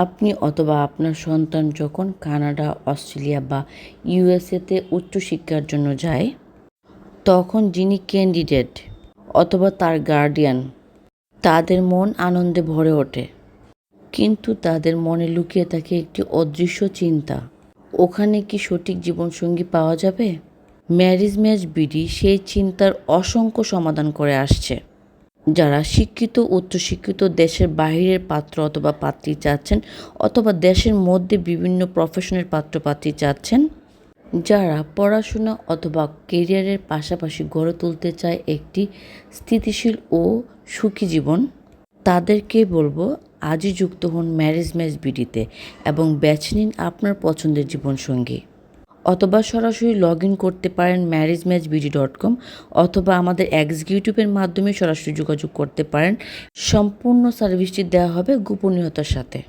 আপনি অথবা আপনার সন্তান যখন কানাডা, অস্ট্রেলিয়া বা ইউএসএতে উচ্চশিক্ষার জন্য যায়, তখন যিনি ক্যান্ডিডেট অথবা তার গার্ডিয়ান, তাদের মন আনন্দে ভরে ওঠে। কিন্তু তাদের মনে লুকিয়ে থাকে একটি অদৃশ্য চিন্তা, ওখানে কি সঠিক জীবনসঙ্গী পাওয়া যাবে? ম্যারেজ ম্যাচ বিডি সেই চিন্তার অসংখ্য সমাধান করে আসছে। যারা শিক্ষিত, উচ্চশিক্ষিত, দেশের বাইরের পাত্র অথবা পাত্রী চাচ্ছেন, অথবা দেশের মধ্যে বিভিন্ন প্রফেশনের পাত্রপাত্রী চাচ্ছেন, যারা পড়াশোনা অথবা কেরিয়ারের পাশাপাশি গড়ে তুলতে চায় একটি স্থিতিশীল ও সুখী জীবন, তাদেরকে বলবো আজই যুক্ত হন ম্যারেজ ম্যাচ বিডিতে এবং বেছে নিন আপনার পছন্দের জীবনসঙ্গী। অথবা সরাসরি লগ ইন করতে পারেন marriagematchbd.com, অথবা আমাদের এক্সিকিউটিভের মাধ্যমে সরাসরি যোগাযোগ করতে পারেন। সম্পূর্ণ সার্ভিসটি দেওয়া হবে গোপনীয়তার সাথে।